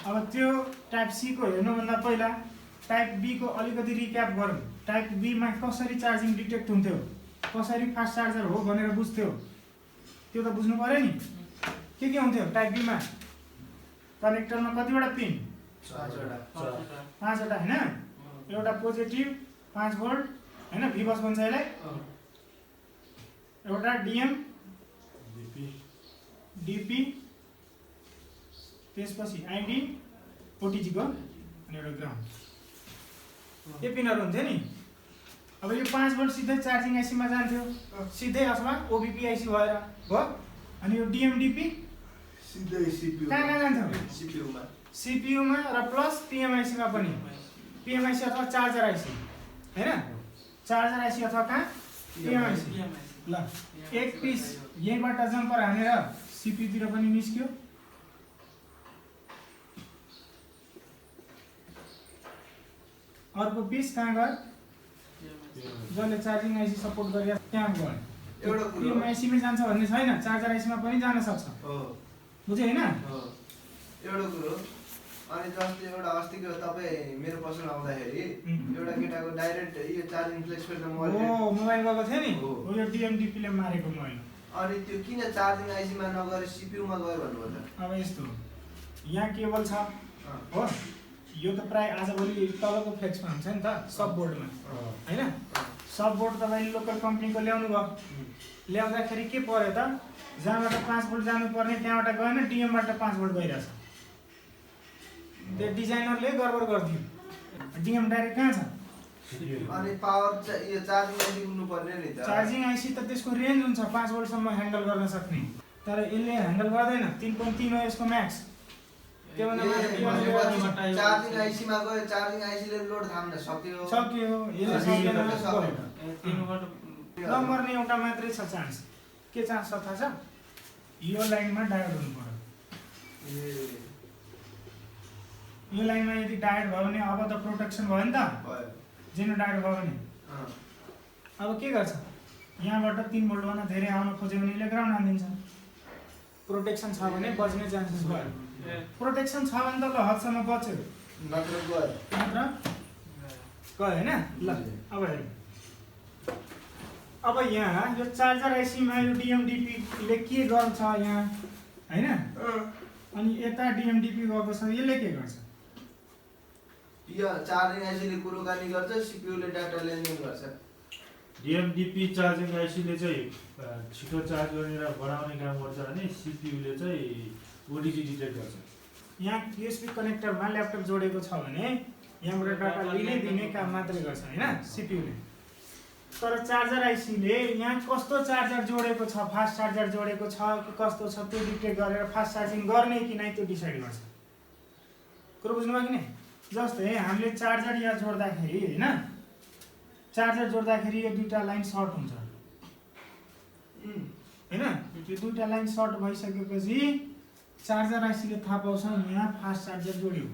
अब त्यो type C को हेर्नुभन्दा पहिला टाइप बी को अलिकति रिक्याप गरौँ। टाइप बी मा कसरी चार्जिङ डिटेक्ट हुन्थ्यो, कसरी फास्ट चार्जर हो भनेर बुझ्थ्यो, त्यो त बुझ्नु पर्यो नि। के हुन्थ्यो टाइप बी मा? कनेक्टरमा कतिवटा पिन? 5वटा हैन। एउटा पोजिटिभ 5 भोल्ट हैन, भी बस भन्छ यसलाई। एउटा डीएम डीपी, त्यसपछि आईडी ओटीजी को, अनि एउटा ग्राउन्ड। यो पिनहरु हुन्थ्यो नि। अब यो 5 भोल्ट सिधै चार्जिङ आईसी मा जान्थ्यो, सिधै अथवा ओबीपी आईसी भएर हो। अनि यो डीएम डीपी सिधै सीपीयू कहाँ जान्थ्यो? सीपीयू मा र प्लस पीएमआईसी मा पनि। पीएमआईसी अथवा चार्जर आईसी हैन, चार्जर आईसी अथवा कहाँ पीएमआईसी। ल एक पिस यहीबाट जम्पर हानेर सीपीयू तिर पनि निस्क्यो। अर्को पिस कहाँ गयो? जसले चार्जिङ आईसी सपोर्ट गरे त्यहाँ गयो। एउटा कुरा पीएमआईसी मै जान्छ भन्ने छैन, चार्जर आईसी मा पनि जान सक्छ। बुझ्यो हैन? एउटा कुरो। अनि जस्तै एउटा अस्तिको तपाईँ मेरो पसल आउँदाखेरि एउटा केटाको डाइरेक्ट यो चार्जिङ प्लेसमेन्ट मोबाइल गएको थियो नि, हो यो डीएमडीपी ले मारेको मोबाइल। अनि त्यो किन चार्जिङ आईसी मा नगरे सीपीयू मा गयो भन्नुभयो त? अब यस्तो यहाँ केबल छ हो, यो त प्राय आजभोलि तलको फ्लेक्समा हुन्छ नि त, सब बोर्डमा हैन। सब बोर्ड तपाईले लोकल कम्पनीको ल्याउनु भयो, ल्याउँदाखेरि के पर्यो त, जहाँबाट 5 भोल्ट जानु पर्ने त्यहाँबाट गएन, डीएमबाट 5 भोल्ट गइरहेछ। त्यो डिजाइनरले गडबड गरिदियो। डीएम डाइरेक्ट कहाँ छ? अनि पावर यो चार्जिङ आईसी हुनु पर्ने नि त। चार्जिङ आईसी त त्यसको रेन्ज हुन्छ 5 भोल्ट सम्म ह्यान्डल गर्न सक्ने, तर यसले ह्यान्डल गर्दैन। 3.3 हो यसको म्याक्स। त्यो भन्दा चार्जिङ आईसी मा गयो, चार्जिङ आईसी ले लोड थाम्न सक्यो। यसले सक्दैन। नम्बर्ने एउटा मात्रै छ चान्स। के चान्स छ थाहा छ? यो लाइनमा डायोड हुनु पर्यो। यो लाइनमा यदि डायोड भयो भने अब त प्रोटेक्सन भयो नि त, जेनो डायोड भयो भने। अब के गर्छ? यहाँबाट 3 भोल्ट भन्दा धेरै आउन खोज्यो भने यसले ग्राउन्ड हानिदिन्छ। प्रोटेक्सन छ भने बच्ने चान्सेस भयो। प्रोटेक्सन छ भने त ल हदसम्म बच्यो, नत्र गयो हैन। ल अब हेर्नु, अब यहाँ यो चार्जर आईसी मा यो डीएमडीपी ले के गर्छ यहाँ हैन, अनि यता डीएमडीपी गएको छ, यसले के गर्छ? यो चार्जिङ आईसी ले कुराकानी गर्छ, सीपीयू ले डाटा लेनदेन गर्छ। डीएमडीपी चार्जिङ आईसी ले चाहिँ छिटो चार्ज गरेर बढाउने काम गर्छ भने सीपीयू ले चाहिँ ओटीजी डिटेक्ट गर्छ। यहाँ यूएसबी कनेक्टरमा ल्यापटप जोडेको छ भने यहाँबाट डाटा लिने दिने काम मात्रै गर्छ हैन सीपीयू ले। तर चार्जर आईसी ले यहाँ कस्तो चार्जर जोडेको छ, फास्ट चार्जर जोडेको छ कि कस्तो छ त्यो डिटेक्ट गरेर फास्ट चार्जिङ गर्ने कि नै त्यो डिसाइड गर्छ। कुरो बुझ्नुभयो कि नै? जस्तै हामीले चार्जर यहाँ जोड्दाखेरि हैन, चार्जर जोड्दाखेरि यो दुईटा लाइन सर्ट हुन्छ हैन। त्यो दुईटा लाइन सर्ट भइसकेपछि चार्जर आईसी ले थाहा पाउँछ यहाँ फास्ट चार्जर जोड्यो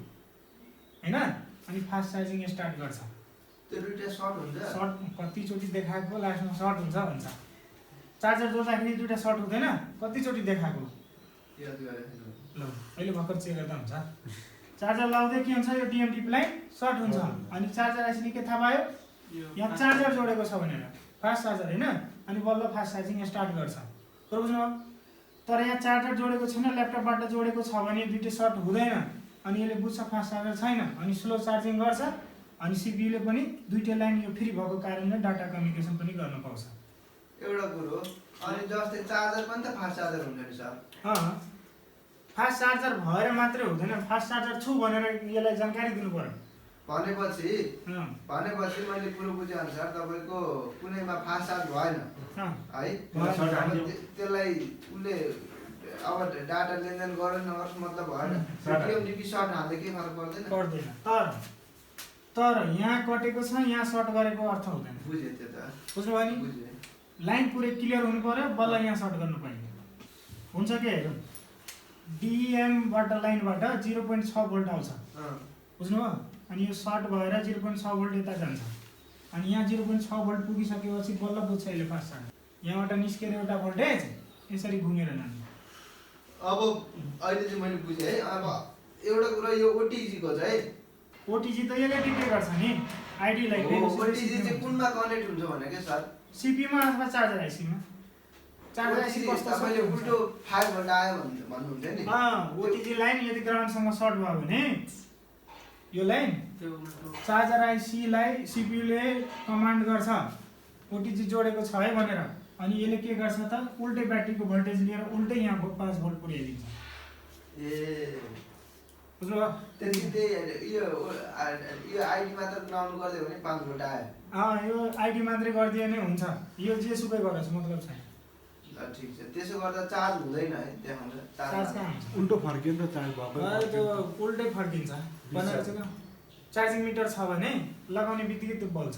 हैन, अनि फास्ट चार्जिङ स्टार्ट गर्छ। त्यो दुईटा सर्ट हुन्छ। सर्ट कतिचोटि देखाएको लास्टमा सर्ट हुन्छ भन्छ। चार्जर जोड्दाखेरि दुईटा सर्ट हुँदैन, कतिचोटि देखाएको याद गरे। ल अहिले भर्खर चेक गर्दा हुन्छ। चार्जर लाउँदै के हुन्छ, यो डीएमडीपी लाइन सर्ट हुन्छ। अनि चार्जर आईसी ले के थाहा पायो? यहाँ चार्जर जोडेको छ भनेर, फास्ट चार्जर हैन, अनि बल्ल फास्ट चार्जिङ स्टार्ट गर्छ। कुरो बुझ्नुभयो? तर यहाँ चार्जर जोडेको छैन, ल्यापटपबाट जोडेको छ भने दुईटै सर्ट हुँदैन, अनि यसले बुझ्छ फास्ट चार्जर छैन, अनि स्लो चार्जिङ गर्छ। अनि सीपीयू ले पनि दुईटै लाइन यो फ्री भएको कारणले डाटा कम्युनिकेसन पनि गर्न पाउँछ। एउटा कुरो। अनि जस्तै चार्जर पनि त फास्ट चार्जर हुन्छ नि सर? फास्ट चार्जर भएर मात्रै हुँदैन, फास्ट चार्जर छु भनेर यसलाई जानकारी दिनु पर्यो। भनेपछि मैले कुरो बुझे अनुसार तपाईको कुनैमा फास्ट चार्ज भएन है, त्यसलाई उसले अब डाटा लेनदेन गरेन नगर्छ मतलब भएन। डीएमडीपी सर्ट हाल्दा के फरक पर्दैन? तर यहाँ कटेको छ, यहाँ सर्ट गरेको अर्थ हुँदैन। बुझे त्यो त? बुझ्नुभयो नि? लाइन पुरै क्लियर हुनु पर्यो, बल्ल यहाँ सर्ट गर्नु पाइन्छ। हुन्छ के हेरौँ, डीएमबाट लाइनबाट 0.6 भोल्ट आउँछ, बुझ्नुभयो? अनि यो सर्ट भएर 0.6 भोल्ट यता जान्छ, अनि यहाँ 0.6 भोल्ट पुगिसकेपछि बल्ल बुझ्छ यसले फास्ट चार्ज। यहाँबाट निस्केर एउटा भोल्टेज यसरी घुमेर जान्छ। अब अहिले चाहिँ मैले बुझेँ है। अब एउटा कुरा यो ओटिजी को चाहिँ ओटिजी त यसले के गर्छ नि आइडीलाई ओटिजी चाहिँ कुनमा कनेक्ट हुन्छ भने के सर सिपीमा अथवा चार्जर आइसीमा चार्जर आइसी कस्तो छ तपाईले उल्टो 5 भोल्ट आयो भन्नुहुन्छ नि ओटिजी लाइन यदि ग्राउन्डसँग सर्ट भयो भने यो लाइन चार्जर आइसीलाई सीपीयूले कमान्ड गर्छ ओटिजी जोडेको छ है भनेर अनि यसले के गर्छ त उल्टै ब्याट्रीको भोल्टेज लिएर उल्टै यहाँ 5 भोल्ट पुर्याइदिन्छ ए बुझ्नु त्यति यो आइडी मात्र ग्राउन्ड गर्दियो भने 5 भोल्ट आयो यो आइडी मात्रै गरिदियो भने हुन्छ यो जे सुकै गरोस् मतलब छैन ठीक छ त्यसो गर्दा चार्ज हुँदैन है देखाउँछ चार्ज कहाँ हुन्छ उल्टो फर्कियो नि त चार्ज भएको त्यो उल्टै फर्किन्छ बनाएर चाहिँ चार्जिङ मिटर छ भने लगाउने बित्तिकै त्यो बल्छ